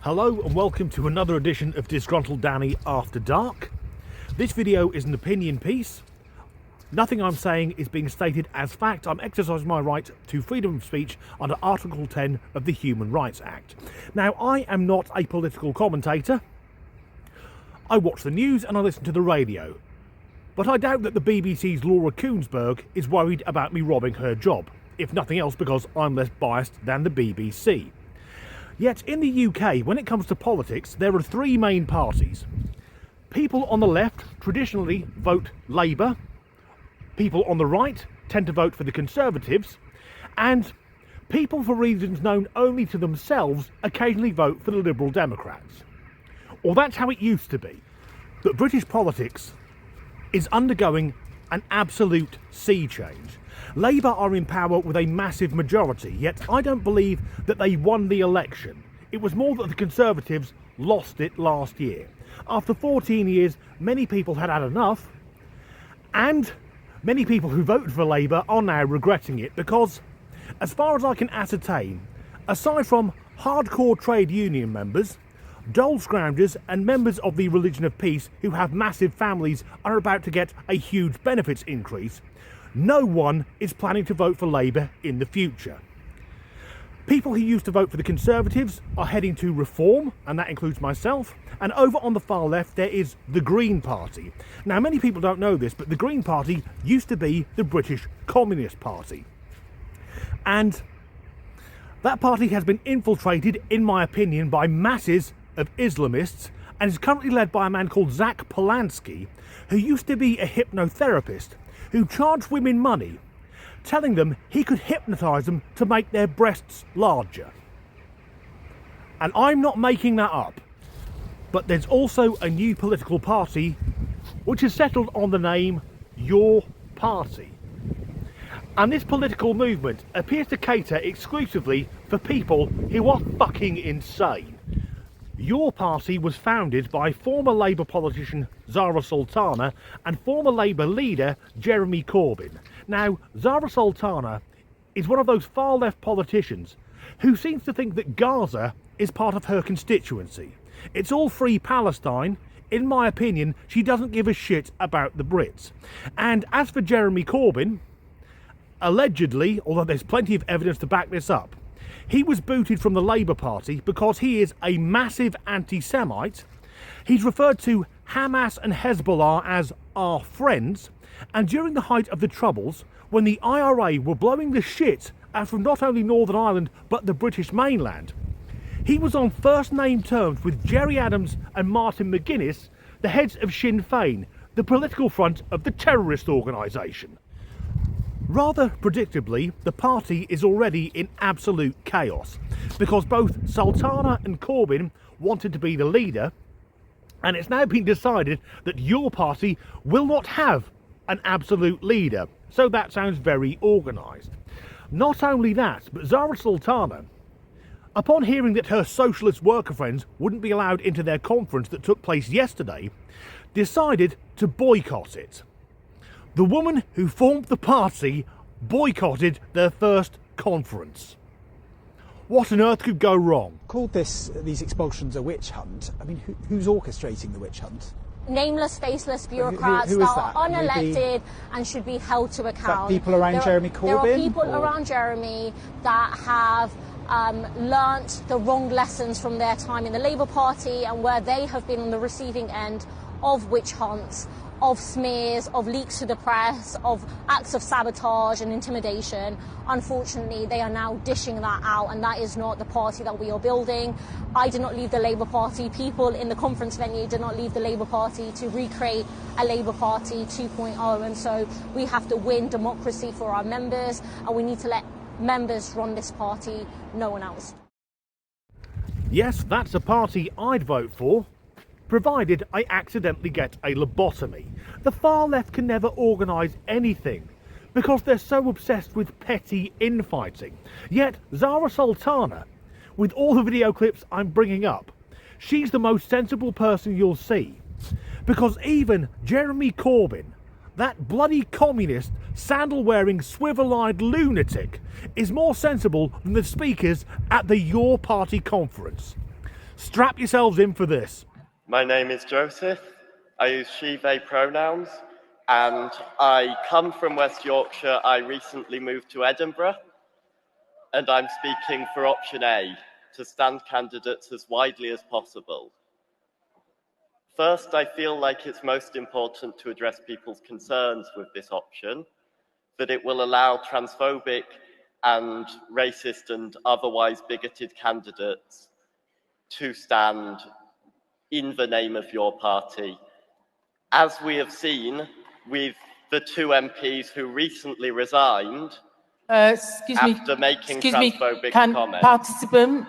Hello and welcome to another edition of Disgruntled Danny After Dark. This video is an opinion piece. Nothing I'm saying is being stated as fact. I'm exercising my right to freedom of speech under Article 10 of the Human Rights Act. Now, I am not a political commentator. I watch the news and I listen to the radio. But I doubt that the BBC's Laura Koonsberg is worried about me robbing her job, if nothing else because I'm less biased than the BBC. Yet in the UK, when it comes to politics, there are three main parties. People on the left traditionally vote Labour, people on the right tend to vote for the Conservatives, and people for reasons known only to themselves occasionally vote for the Liberal Democrats. Or that's how it used to be. But British politics is undergoing an absolute sea change. Labour are in power with a massive majority, yet I don't believe that they won the election. It was more that the Conservatives lost it last year. After 14 years, many people had had enough, and many people who voted for Labour are now regretting it because, as far as I can ascertain, aside from hardcore trade union members, dole scroungers and members of the religion of peace who have massive families are about to get a huge benefits increase, no one is planning to vote for Labour in the future. People who used to vote for the Conservatives are heading to Reform, and that includes myself, and over on the far left there is the Green Party. Now, many people don't know this, but the Green Party used to be the British Communist Party. And that party has been infiltrated, in my opinion, by masses of Islamists and is currently led by a man called Zach Polanski, who used to be a hypnotherapist who charged women money, telling them he could hypnotise them to make their breasts larger. And I'm not making that up. But there's also a new political party which has settled on the name Your Party. And this political movement appears to cater exclusively for people who are fucking insane. Your Party was founded by former Labour politician Zara Sultana and former Labour leader Jeremy Corbyn. Now, Zara Sultana is one of those far left politicians who seems to think that Gaza is part of her constituency. It's all free Palestine. In my opinion, she doesn't give a shit about the Brits. And as for Jeremy Corbyn, allegedly, although there's plenty of evidence to back this up, he was booted from the Labour Party because he is a massive anti-Semite. He's referred to Hamas and Hezbollah as our friends, and during the height of the Troubles, when the IRA were blowing the shit out from not only Northern Ireland but the British mainland, he was on first-name terms with Gerry Adams and Martin McGuinness, the heads of Sinn Féin, the political front of the terrorist organisation. Rather predictably, the party is already in absolute chaos because both Sultana and Corbyn wanted to be the leader, and it's now been decided that Your Party will not have an absolute leader. So that sounds very organised. Not only that, but Zara Sultana, upon hearing that her socialist worker friends wouldn't be allowed into their conference that took place yesterday, decided to boycott it. The woman who formed the party boycotted their first conference. What on earth could go wrong? Called these expulsions a witch hunt. I mean, who's orchestrating the witch hunt? Nameless, faceless bureaucts who that is are unelected and should be held to account. People around Jeremy Corbyn? There are people around Jeremy that have learnt the wrong lessons from their time in the Labour Party and where they have been on the receiving end of witch hunts, of smears, of leaks to the press, of acts of sabotage and intimidation. Unfortunately, they are now dishing that out, and that is not the party that we are building. I did not leave the Labour Party. People in the conference venue did not leave the Labour Party to recreate a Labour Party 2.0, and so we have to win democracy for our members, and we need to let members run this party, no one else. Yes, that's a party I'd vote for, provided I accidentally get a lobotomy. The far left can never organise anything because they're so obsessed with petty infighting. Yet Zara Sultana, with all the video clips I'm bringing up, she's the most sensible person you'll see, because even Jeremy Corbyn, that bloody communist, sandal-wearing, swivel-eyed lunatic, is more sensible than the speakers at the Your Party conference. Strap yourselves in for this. My name is Joseph. I use she, they pronouns, and I come from West Yorkshire. I recently moved to Edinburgh, and I'm speaking for option A, to stand candidates as widely as possible. First, I feel like it's most important to address people's concerns with this option, that it will allow transphobic and racist and otherwise bigoted candidates to stand in the name of your party. As we have seen with the two MPs who recently resigned after making transphobic comments. Participant,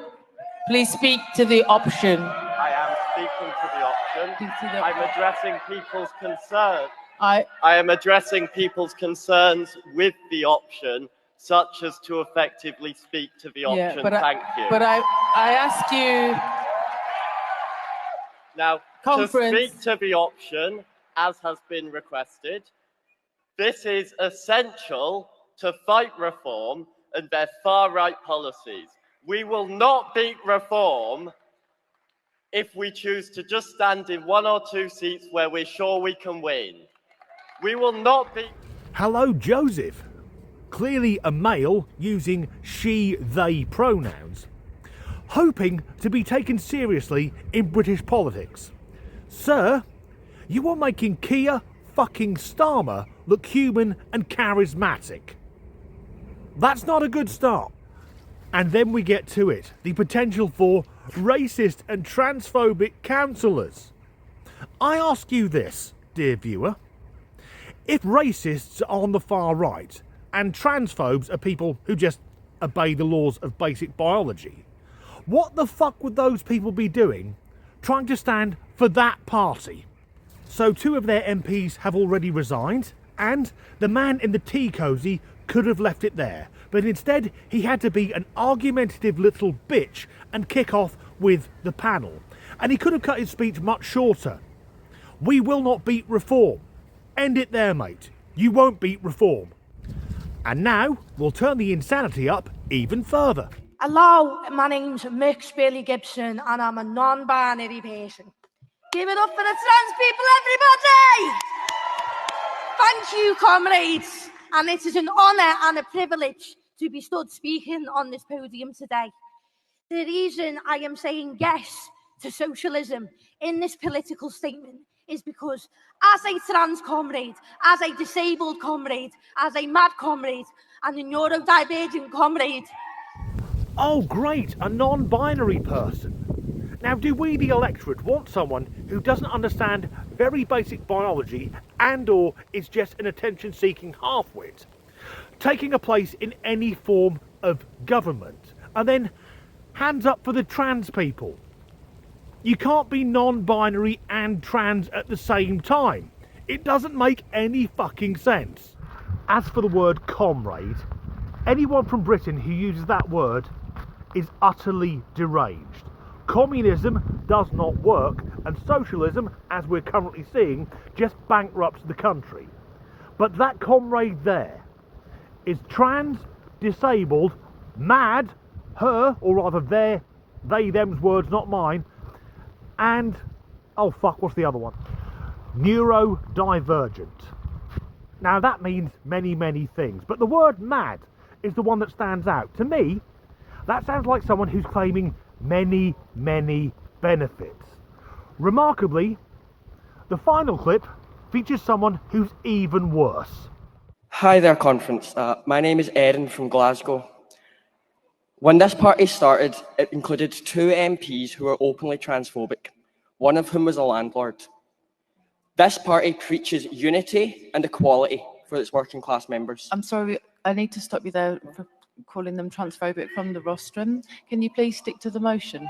please speak to the option. I am speaking to the option. I'm addressing people's concerns. I am addressing people's concerns with the option, such as to effectively speak to the option. Thank you. But I ask you... Now, to speak to the option, as has been requested, this is essential to fight reform and their far-right policies. We will not beat reform if we choose to just stand in one or two seats where we're sure we can win. We will not beat... Hello, Joseph. Clearly a male using she, they pronouns, hoping to be taken seriously in British politics. Sir, you are making Keir fucking Starmer look human and charismatic. That's not a good start. And then we get to it, the potential for racist and transphobic councillors. I ask you this, dear viewer. If racists are on the far right and transphobes are people who just obey the laws of basic biology, what the fuck would those people be doing trying to stand for that party? So 2 of their MPs have already resigned, and the man in the tea cosy could have left it there, but instead he had to be an argumentative little bitch and kick off with the panel. And he could have cut his speech much shorter. We will not beat reform. End it there, mate. You won't beat reform. And now we'll turn the insanity up even further. Hello, my name's Mick Billy Gibson and I'm a non-binary person. Give it up for the trans people, everybody! Thank you, comrades. And it is an honour and a privilege to be stood speaking on this podium today. The reason I am saying yes to socialism in this political statement is because as a trans comrade, as a disabled comrade, as a mad comrade, and a neurodivergent comrade. Oh great, a non-binary person. Now do we the electorate want someone who doesn't understand very basic biology and or is just an attention-seeking half-wit, taking a place in any form of government? And then hands up for the trans people. You can't be non-binary and trans at the same time. It doesn't make any fucking sense. As for the word comrade, anyone from Britain who uses that word is utterly deranged. Communism does not work, and socialism, as we're currently seeing, just bankrupts the country. But that comrade there is trans, disabled, mad, her, or rather their, they, them's words, not mine, and, oh fuck, what's the other one? Neurodivergent. Now that means many, many things, but the word mad is the one that stands out. To me, that sounds like someone who's claiming many, many benefits. Remarkably, the final clip features someone who's even worse. Hi there, conference. My name is Erin from Glasgow. When this party started, it included 2 MPs who were openly transphobic, one of whom was a landlord. This party preaches unity and equality for its working class members. I'm sorry, I need to stop you there for calling them transphobic from the rostrum. Can you please stick to the motion?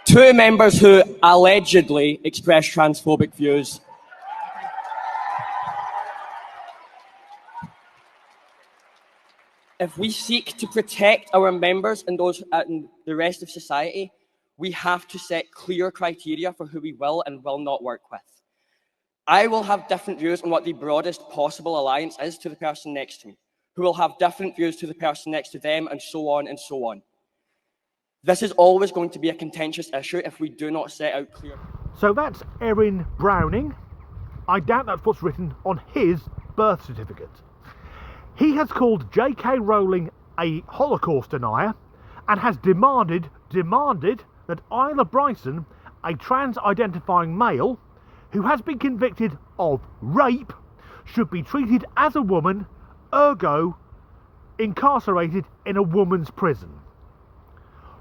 Two members who allegedly expressed transphobic views. If we seek to protect our members and those and the rest of society, we have to set clear criteria for who we will and will not work with. I will have different views on what the broadest possible alliance is to the person next to me, who will have different views to the person next to them, and so on and so on. This is always going to be a contentious issue if we do not set out clear. So that's Erin Browning. I doubt that's what's written on his birth certificate. He has called J.K. Rowling a Holocaust denier and has demanded that Isla Bryson, a trans-identifying male who has been convicted of rape, should be treated as a woman, ergo incarcerated in a woman's prison.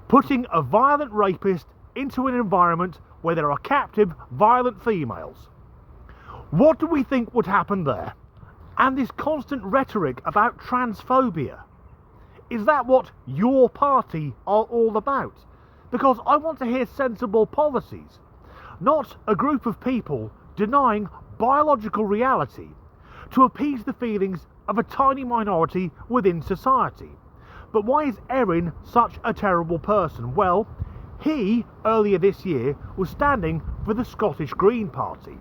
Putting a violent rapist into an environment where there are captive, violent females. What do we think would happen there? And this constant rhetoric about transphobia. Is that what your party are all about? Because I want to hear sensible policies, not a group of people denying biological reality to appease the feelings of a tiny minority within society. But why is Erin such a terrible person? Well, he, earlier this year, was standing for the Scottish Green Party.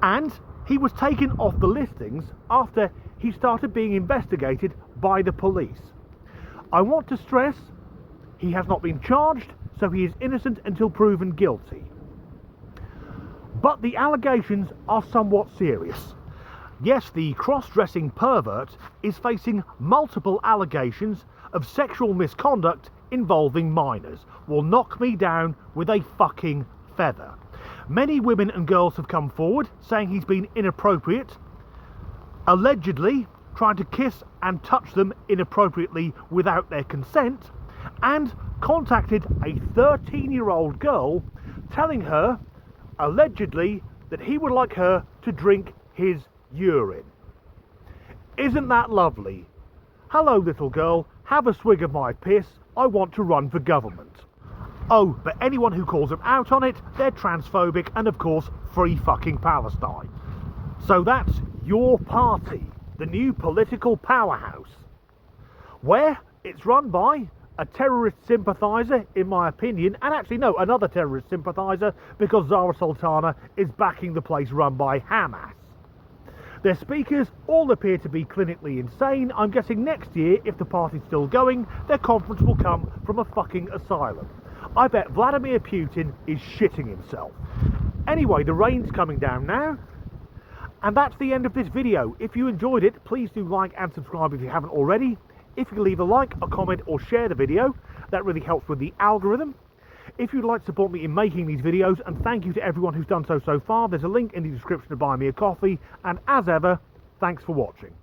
And he was taken off the listings after he started being investigated by the police. I want to stress, he has not been charged, so he is innocent until proven guilty. But the allegations are somewhat serious. Yes, the cross-dressing pervert is facing multiple allegations of sexual misconduct involving minors. Will knock me down with a fucking feather. Many women and girls have come forward saying he's been inappropriate, allegedly trying to kiss and touch them inappropriately without their consent, and contacted a 13-year-old girl telling her, allegedly, that he would like her to drink his urine. Isn't that lovely? Hello, little girl, have a swig of my piss. I want to run for government. Oh, but anyone who calls them out on it, they're transphobic and of course free fucking Palestine. So that's your party, the new political powerhouse, where it's run by a terrorist sympathiser, in my opinion, and actually no, another terrorist sympathiser, because Zara Sultana is backing the place run by Hamas. Their speakers all appear to be clinically insane. I'm guessing next year, if the party's still going, their conference will come from a fucking asylum. I bet Vladimir Putin is shitting himself. Anyway, the rain's coming down now. And that's the end of this video. If you enjoyed it, please do like and subscribe if you haven't already. If you leave a like, a comment or share the video, that really helps with the algorithm. If you'd like to support me in making these videos, and thank you to everyone who's done so far, there's a link in the description to buy me a coffee. And as ever, thanks for watching.